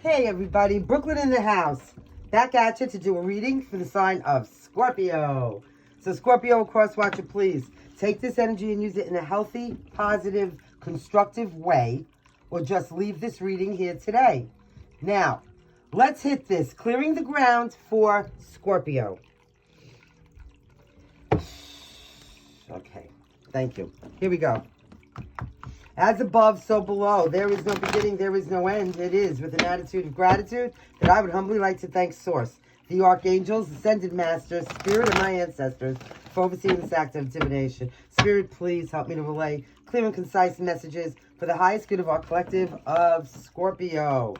Hey everybody, Brooklyn in the house. Back at you to do a reading for the sign of Scorpio. So Scorpio, cross watcher, please take this energy and use it in a healthy, positive, constructive way, or just leave this reading here today. Now, let's hit this. Clearing the ground for Scorpio. Okay, thank you. Here we go. As above, so below. There is no beginning, there is no end. It is with an attitude of gratitude that I would humbly like to thank Source, the Archangels, Ascended Masters, Spirit, and my ancestors for overseeing this act of divination. Spirit, please help me to relay clear and concise messages for the highest good of our collective of Scorpio.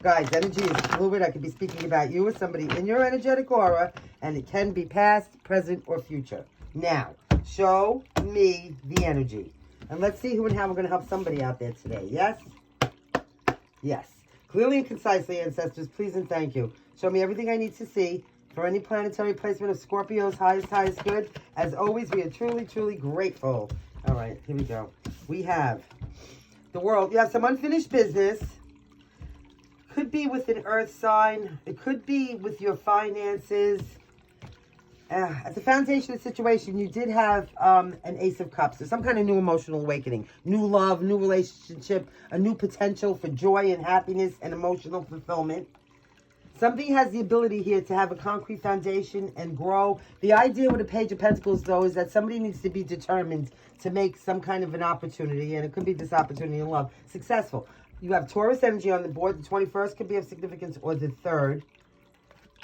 Guys, energy is fluid. I could be speaking about you or somebody in your energetic aura, and it can be past, present, or future. Now, show me the energy. And let's see who and how we're going to help somebody out there today. Yes? Yes. Clearly and concisely, ancestors, please and thank you. Show me everything I need to see for any planetary placement of Scorpio's highest good. As always, we are truly, truly grateful. All right, here we go. We have the world. You have some unfinished business. Could be with an earth sign. It could be with your finances. At the foundation of the situation, you did have an Ace of Cups. So some kind of new emotional awakening. New love, new relationship, a new potential for joy and happiness and emotional fulfillment. Something has the ability here to have a concrete foundation and grow. The idea with a Page of Pentacles, though, is that somebody needs to be determined to make some kind of an opportunity, and it could be this opportunity in love, successful. You have Taurus energy on the board. The 21st could be of significance, or the 3rd.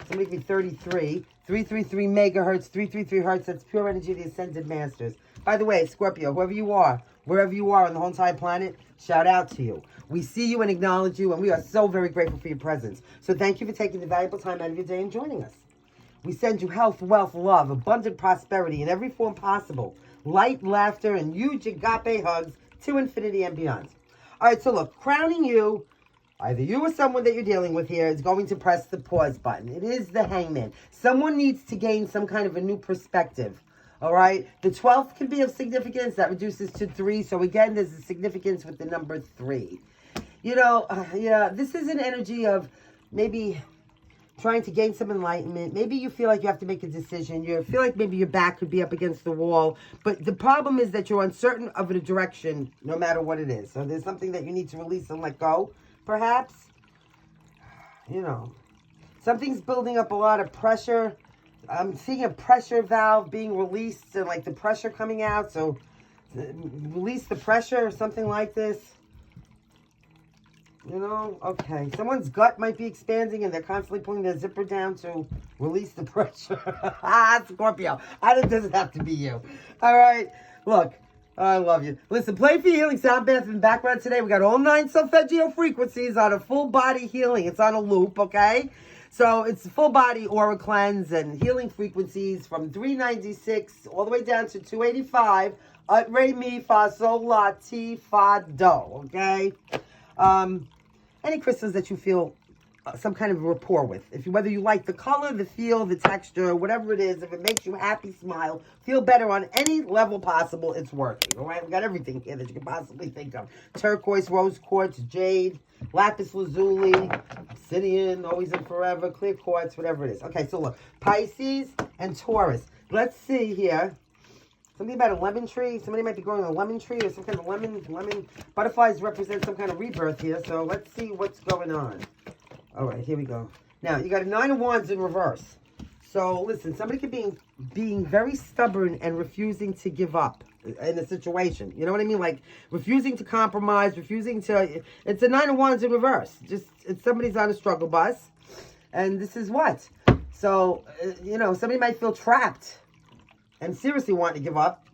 Somebody could be 33. 333 megahertz, 333 hertz. That's pure energy of the Ascended Masters. By the way, Scorpio, whoever you are, wherever you are on the whole entire planet, shout out to you. We see you and acknowledge you, and we are so very grateful for your presence. So thank you for taking the valuable time out of your day and joining us. We send you health, wealth, love, abundant prosperity in every form possible. Light, laughter, and huge agape hugs to infinity and beyond. All right, so look, crowning you, either you or someone that you're dealing with here is going to press the pause button. It is the Hangman. Someone needs to gain some kind of a new perspective. All right? The 12th can be of significance. That reduces to 3. So again, there's a significance with the number 3. You know, this is an energy of maybe trying to gain some enlightenment. Maybe you feel like you have to make a decision. You feel like maybe your back could be up against the wall. But the problem is that you're uncertain of a direction no matter what it is. So there's something that you need to release and let go. Perhaps, you know, something's building up a lot of pressure. I'm seeing a pressure valve being released and like the pressure coming out. So release the pressure or something like this. You know, okay. Someone's gut might be expanding and they're constantly pulling their zipper down to release the pressure. Scorpio. It doesn't have to be you. All right. Look. I love you. Listen, play for healing sound bath in the background today. We got all 9 solfeggio frequencies on a full body healing. It's on a loop, okay? So it's full body aura cleanse and healing frequencies from 396 all the way down to 285. Ut, re, mi, fa, sol, la, ti, fa, do, okay? Any crystals that you feel some kind of rapport with. Whether you like the color, the feel, the texture, whatever it is, if it makes you happy, smile, feel better on any level possible, it's working, all right? We got everything here that you can possibly think of. Turquoise, rose quartz, jade, lapis lazuli, obsidian, always and forever, clear quartz, whatever it is. Okay, so look, Pisces and Taurus. Let's see here. Something about a lemon tree. Somebody might be growing a lemon tree or some kind of lemon. Butterflies represent some kind of rebirth here, so let's see what's going on. All right, here we go. Now, you got a 9 of Wands in reverse. So, listen, somebody could be being very stubborn and refusing to give up in a situation. You know what I mean? Like, refusing to compromise, refusing to... It's a 9 of Wands in reverse. It's somebody's on a struggle bus. And this is what? So, you know, somebody might feel trapped and seriously wanting to give up,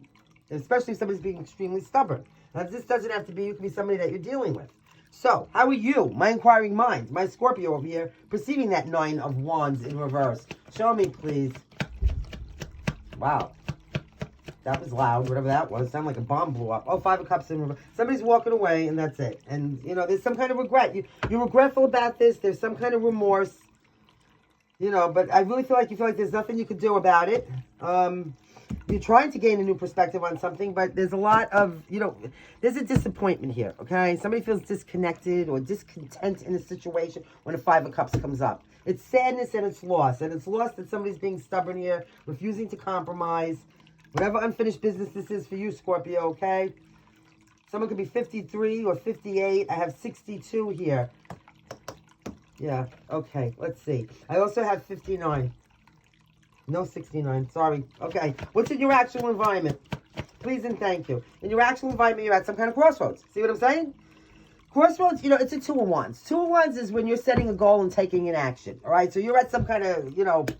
especially if somebody's being extremely stubborn. Now, this doesn't have to be... You could be somebody that you're dealing with. So, how are you, my inquiring mind, my Scorpio over here, perceiving that 9 of Wands in reverse? Show me, please. Wow. That was loud, whatever that was. Sounded like a bomb blew up. Oh, 5 of Cups in reverse. Somebody's walking away, and that's it. And, you know, there's some kind of regret. You're regretful about this. There's some kind of remorse. You know, but I really feel like you feel like there's nothing you could do about it. You're trying to gain a new perspective on something, but there's a lot of, there's a disappointment here, okay? Somebody feels disconnected or discontent in a situation when a Five of Cups comes up. It's sadness and it's loss. And it's loss that somebody's being stubborn here, refusing to compromise. Whatever unfinished business this is for you, Scorpio, okay? Someone could be 53 or 58. I have 62 here. Yeah, okay, let's see. I also have 59. No 69, sorry. Okay, what's in your actual environment? Please and thank you. In your actual environment, you're at some kind of crossroads. See what I'm saying? Crossroads, it's a Two of Wands. Two of Wands is when you're setting a goal and taking an action, all right? So you're at some kind of,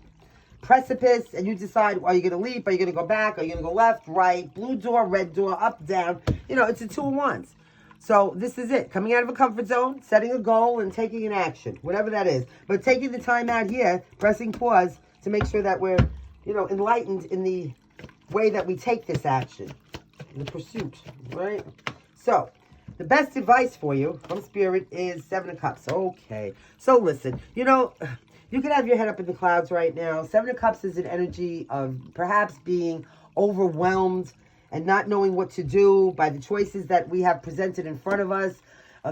precipice, and you decide, are you going to leap? Are you going to go back? Are you going to go left, right, blue door, red door, up, down? It's a Two of Wands. So this is it. Coming out of a comfort zone, setting a goal, and taking an action, whatever that is. But taking the time out here, pressing pause, to make sure that we're, enlightened in the way that we take this action, in the pursuit, right? So, the best advice for you from Spirit is Seven of Cups. Okay. So, listen, you can have your head up in the clouds right now. Seven of Cups is an energy of perhaps being overwhelmed and not knowing what to do by the choices that we have presented in front of us.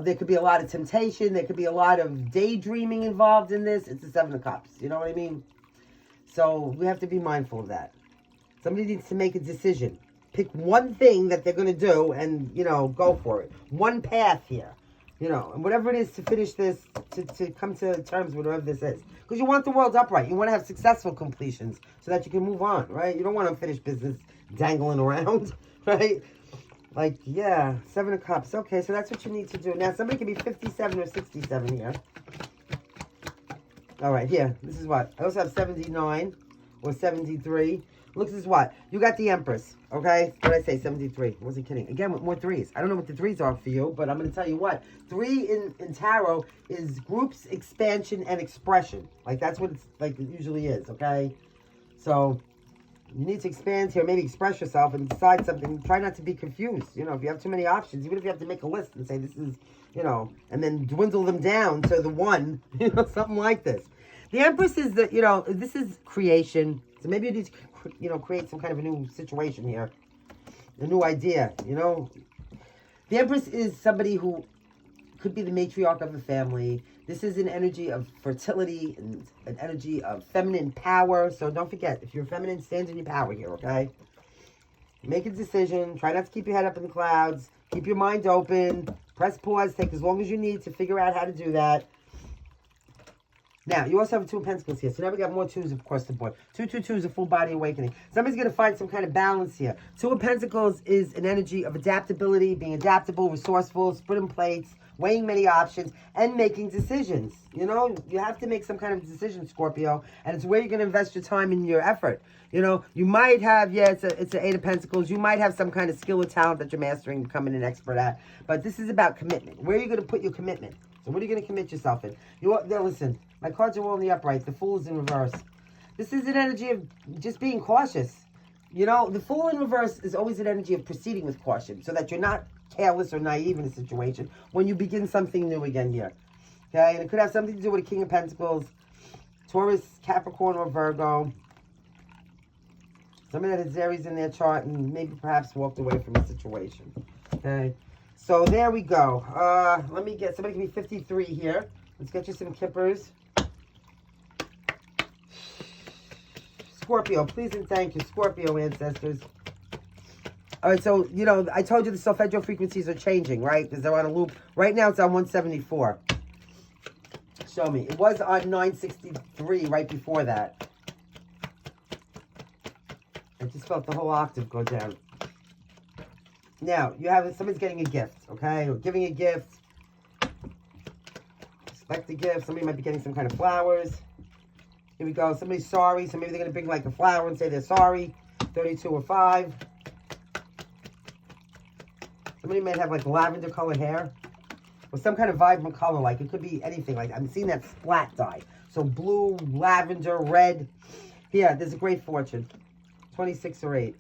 There could be a lot of temptation. There could be a lot of daydreaming involved in this. It's the Seven of Cups. You know what I mean? So we have to be mindful of that. Somebody needs to make a decision. Pick one thing that they're going to do and, go for it. One path here, and whatever it is to finish this, to come to terms with whatever this is. Because you want the world upright. You want to have successful completions so that you can move on, right? You don't want unfinished business dangling around, right? Like, yeah, Seven of Cups. Okay, so that's what you need to do. Now, somebody can be 57 or 67 here. All right, here. This is what? I also have 79 or 73. Look, this is what? You got the Empress, okay? What did I say? 73. I wasn't kidding. Again, with more threes. I don't know what the threes are for you, but I'm going to tell you what. 3 in tarot is groups, expansion, and expression. Like, that's what it's like it usually is, okay? So, you need to expand here, maybe express yourself and decide something. Try not to be confused. If you have too many options, even if you have to make a list and say this is, and then dwindle them down to the one, something like this. The Empress is this is creation. So maybe you need to, create some kind of a new situation here. A new idea, The Empress is somebody who could be the matriarch of the family. This is an energy of fertility and an energy of feminine power. So don't forget, if you're feminine, stand in your power here, okay? Make a decision. Try not to keep your head up in the clouds. Keep your mind open. Press pause. Take as long as you need to figure out how to do that. Now, you also have a Two of Pentacles here. So now we got more twos across the board. 222 is a full body awakening. Somebody's going to find some kind of balance here. Two of Pentacles is an energy of adaptability, being adaptable, resourceful, splitting plates, weighing many options, and making decisions. You have to make some kind of decision, Scorpio. And it's where you're going to invest your time and your effort. You might have, it's an Eight of Pentacles. You might have some kind of skill or talent that you're mastering, becoming an expert at. But this is about commitment. Where are you going to put your commitment? So what are you going to commit yourself in? Listen, my cards are all in the upright. The Fool is in reverse. This is an energy of just being cautious. The Fool in reverse is always an energy of proceeding with caution so that you're not careless or naive in a situation when you begin something new again here. Okay? And it could have something to do with a King of Pentacles, Taurus, Capricorn, or Virgo. Somebody that has Aries in their chart and maybe perhaps walked away from a situation. Okay? So there we go. Let me get, somebody can be 53 here. Let's get you some kippers. Scorpio, please and thank you. Scorpio ancestors. All right, so, I told you the solfeggio frequencies are changing, right? Because they're on a loop. Right now it's on 174. Show me. It was on 963 right before that. I just felt the whole octave go down. Now, somebody's getting a gift, okay? Or giving a gift. Expect a gift. Somebody might be getting some kind of flowers. Here we go. Somebody's sorry. So maybe they're going to bring like a flower and say they're sorry. 32 or 5. Somebody might have like lavender colored hair. Or some kind of vibrant color. Like it could be anything. Like I'm seeing that splat dye. So blue, lavender, red. Here, there's a great fortune. 26 or 8.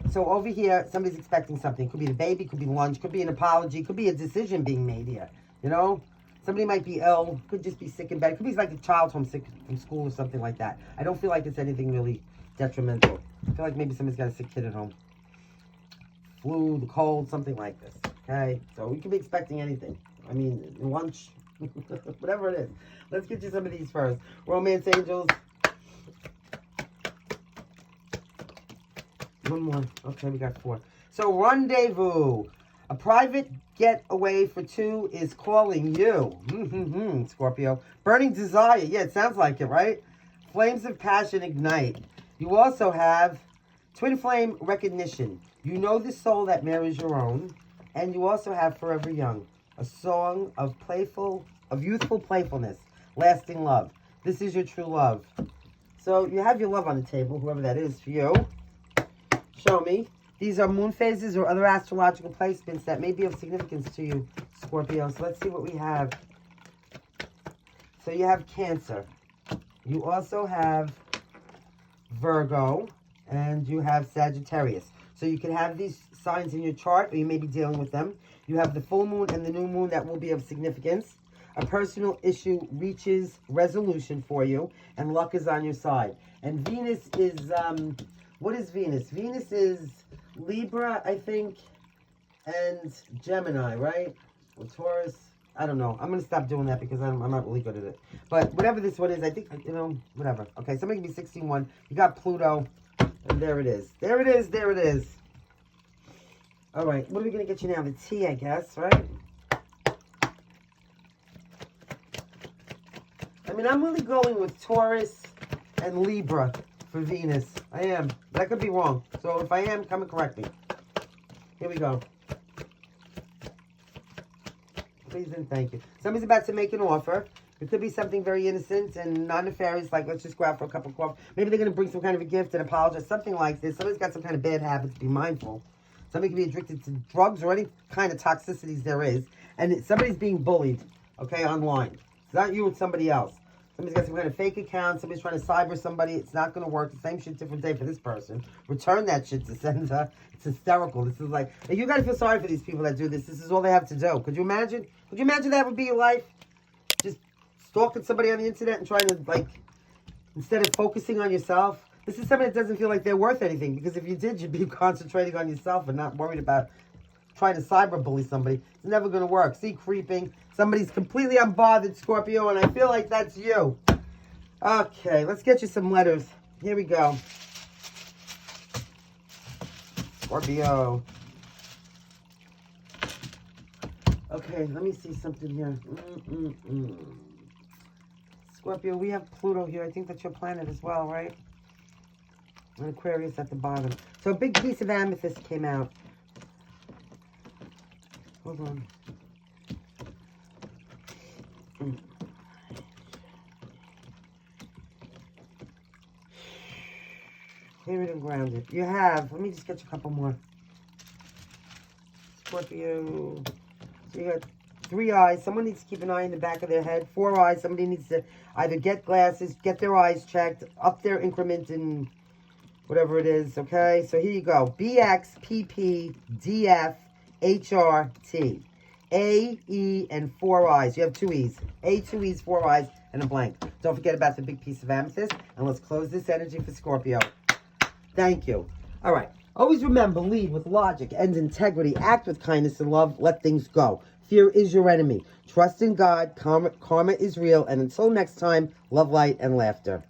So over here, somebody's expecting something. Could be the baby, could be lunch, could be an apology, could be a decision being made here. Somebody might be ill, could just be sick in bed. Could be like a child home sick from school or something like that. I don't feel like it's anything really detrimental. I feel like maybe somebody's got a sick kid at home. Flu, the cold, something like this. Okay? So we could be expecting anything. I mean, lunch, whatever it is. Let's get you some of these first. Romance angels. One more. Okay, we got 4. So rendezvous. A private getaway for 2 is calling you. Scorpio. Burning desire. Yeah, it sounds like it, right? Flames of passion ignite. You also have twin flame recognition. You know the soul that marries your own. And you also have forever young. A song of youthful playfulness. Lasting love. This is your true love. So you have your love on the table, whoever that is for you. Show me. These are moon phases or other astrological placements that may be of significance to you, Scorpio. So let's see what we have. So you have Cancer. You also have Virgo. And you have Sagittarius. So you can have these signs in your chart, or you may be dealing with them. You have the full moon and the new moon that will be of significance. A personal issue reaches resolution for you, and luck is on your side. And Venus is, what is Venus? Venus is Libra, I think, and Gemini, right? Or Taurus. I don't know. I'm going to stop doing that because I'm not really good at it. But whatever this one is, I think, you know, whatever. Okay, somebody can be 16-1. You got Pluto, and there it is. There it is. There it is. All right, what are we going to get you now? The T, I guess, right? I mean, I'm really going with Taurus and Libra for Venus. I am. That could be wrong. So if I am, come and correct me. Here we go. Please and thank you. Somebody's about to make an offer. It could be something very innocent and non-nefarious, like let's just go out for a cup of coffee. Maybe they're going to bring some kind of a gift and apologize, something like this. Somebody's got some kind of bad habits. Be mindful. Somebody can be addicted to drugs or any kind of toxicities there is. And somebody's being bullied, okay, online. It's not you, it's somebody else. Somebody's got some kind of fake account. Somebody's trying to cyber somebody. It's not going to work. The same shit, different day for this person. Return that shit to sender. It's hysterical. This is like, you got to feel sorry for these people that do this. This is all they have to do. Could you imagine? Could you imagine that would be your life? Just stalking somebody on the internet and trying to, like, instead of focusing on yourself. This is somebody that doesn't feel like they're worth anything. Because if you did, you'd be concentrating on yourself and not worried about trying to cyberbully somebody. It's never going to work. See, creeping. Somebody's completely unbothered, Scorpio, and I feel like that's you. Okay, let's get you some letters. Here we go. Scorpio. Okay, let me see something here. Scorpio, we have Pluto here. I think that's your planet as well, right? And Aquarius at the bottom. So a big piece of amethyst came out. Hold on. Clear it and ground it. You have, let me just get you a couple more. Scorpio. So you got 3 eyes. Someone needs to keep an eye in the back of their head. 4 eyes. Somebody needs to either get glasses, get their eyes checked, up their increment in whatever it is, okay? So here you go. BXPPDFHRT. A, E, and 4 eyes. You have 2 E's. A, 2 E's, 4 eyes, and a blank. Don't forget about the big piece of amethyst. And let's close this energy for Scorpio. Thank you. All right. Always remember, lead with logic and integrity. Act with kindness and love. Let things go. Fear is your enemy. Trust in God. Karma is real. And until next time, love, light, and laughter.